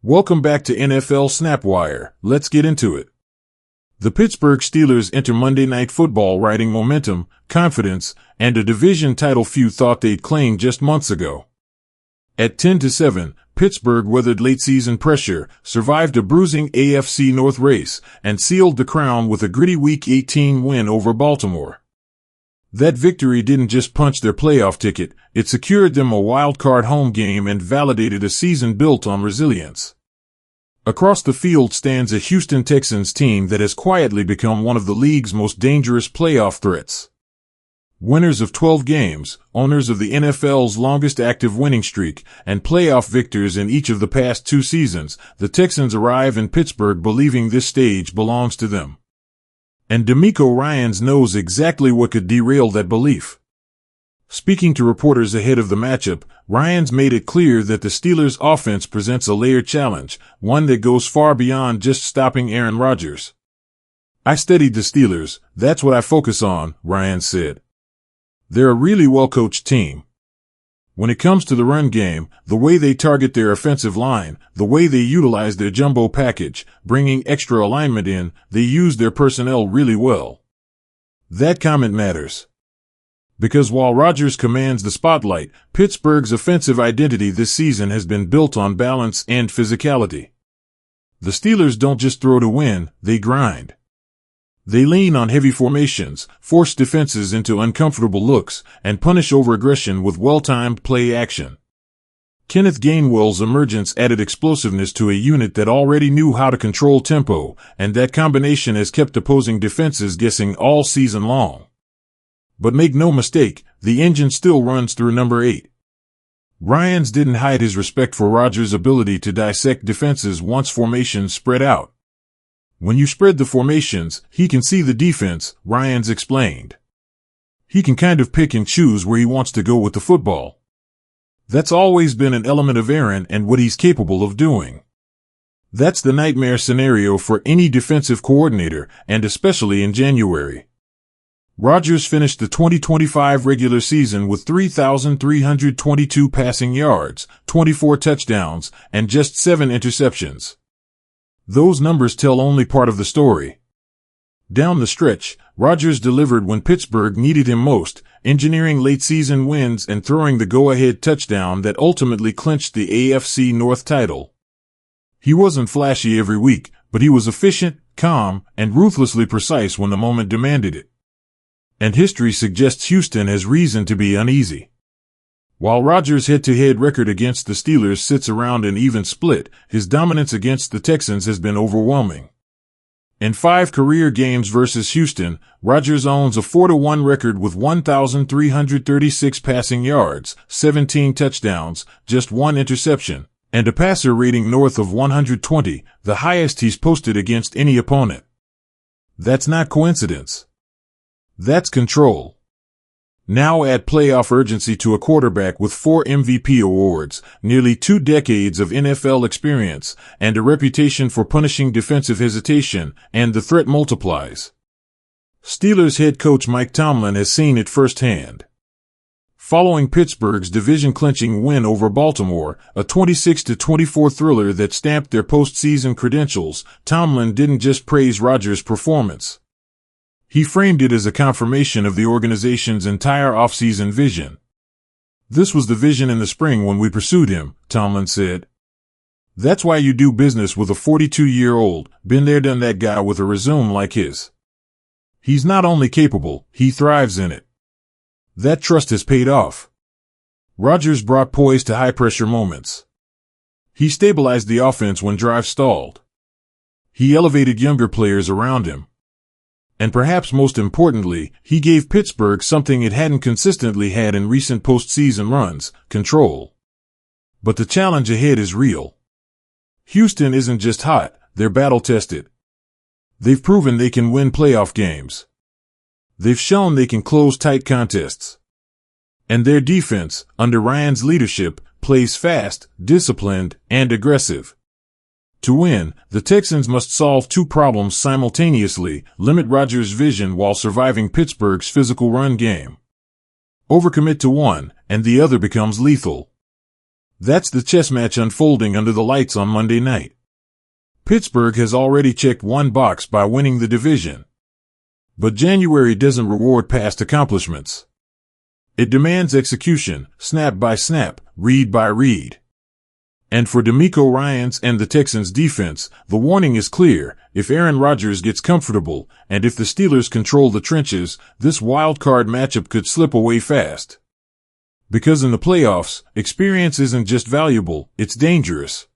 Welcome back to NFL Snapwire. Let's get into it. The Pittsburgh Steelers enter Monday Night Football riding momentum, confidence, and a division title few thought they'd claim just months ago. At 10-7, Pittsburgh weathered late-season pressure, survived a bruising AFC North race, and sealed the crown with a gritty Week 18 win over Baltimore. That victory didn't just punch their playoff ticket, it secured them a wild-card home game and validated a season built on resilience. Across the field stands a Houston Texans team that has quietly become one of the league's most dangerous playoff threats. Winners of 12 games, owners of the NFL's longest active winning streak, and playoff victors in each of the past 2 seasons, the Texans arrive in Pittsburgh believing this stage belongs to them. And DeMeco Ryans knows exactly what could derail that belief. Speaking to reporters ahead of the matchup, Ryans made it clear that the Steelers' offense presents a layered challenge, one that goes far beyond just stopping Aaron Rodgers. "I studied the Steelers, that's what I focus on," Ryans said. "They're a really well-coached team. When it comes to the run game, the way they target their offensive line, the way they utilize their jumbo package, bringing extra alignment in, they use their personnel really well." That comment matters. Because while Rodgers commands the spotlight, Pittsburgh's offensive identity this season has been built on balance and physicality. The Steelers don't just throw to win, they grind. They lean on heavy formations, force defenses into uncomfortable looks, and punish over-aggression with well-timed play action. Kenneth Gainwell's emergence added explosiveness to a unit that already knew how to control tempo, and that combination has kept opposing defenses guessing all season long. But make no mistake, the engine still runs through number 8. Ryans didn't hide his respect for Rodgers' ability to dissect defenses once formations spread out. "When you spread the formations, he can see the defense," Ryans explained. "He can kind of pick and choose where he wants to go with the football. That's always been an element of Aaron and what he's capable of doing. That's the nightmare scenario for any defensive coordinator, and especially in January." Rodgers finished the 2025 regular season with 3,322 passing yards, 24 touchdowns, and just 7 interceptions. Those numbers tell only part of the story. Down the stretch, Rodgers delivered when Pittsburgh needed him most, engineering late-season wins and throwing the go-ahead touchdown that ultimately clinched the AFC North title. He wasn't flashy every week, but he was efficient, calm, and ruthlessly precise when the moment demanded it. And history suggests Houston has reason to be uneasy. While Rodgers' head-to-head record against the Steelers sits around an even split, his dominance against the Texans has been overwhelming. In 5 career games versus Houston, Rodgers owns a 4-1 record with 1,336 passing yards, 17 touchdowns, just 1 interception, and a passer rating north of 120, the highest he's posted against any opponent. That's not coincidence. That's control. Now add playoff urgency to a quarterback with 4 MVP awards, nearly 2 decades of NFL experience, and a reputation for punishing defensive hesitation, and the threat multiplies. Steelers head coach Mike Tomlin has seen it firsthand. Following Pittsburgh's division-clinching win over Baltimore, a 26-24 thriller that stamped their postseason credentials, Tomlin didn't just praise Rodgers' performance. He framed it as a confirmation of the organization's entire offseason vision. "This was the vision in the spring when we pursued him," Tomlin said. "That's why you do business with a 42-year-old, been there done that guy with a resume like his. He's not only capable, he thrives in it. That trust has paid off." Rodgers brought poise to high-pressure moments. He stabilized the offense when drives stalled. He elevated younger players around him. And perhaps most importantly, he gave Pittsburgh something it hadn't consistently had in recent postseason runs: control. But the challenge ahead is real. Houston isn't just hot, they're battle-tested. They've proven they can win playoff games. They've shown they can close tight contests. And their defense, under Ryan's leadership, plays fast, disciplined, and aggressive. To win, the Texans must solve 2 problems simultaneously: limit Rodgers' vision while surviving Pittsburgh's physical run game. Overcommit to one, and the other becomes lethal. That's the chess match unfolding under the lights on Monday night. Pittsburgh has already checked one box by winning the division. But January doesn't reward past accomplishments. It demands execution, snap by snap, read by read. And for DeMeco Ryans and the Texans defense, the warning is clear. If Aaron Rodgers gets comfortable, and if the Steelers control the trenches, this wild-card matchup could slip away fast. Because in the playoffs, experience isn't just valuable, it's dangerous.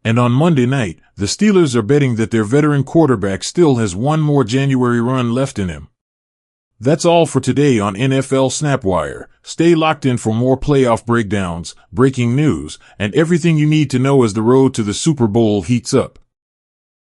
And on Monday night, the Steelers are betting that their veteran quarterback still has one more January run left in him. That's all for today on NFL Snapwire. Stay locked in for more playoff breakdowns, breaking news, and everything you need to know as the road to the Super Bowl heats up.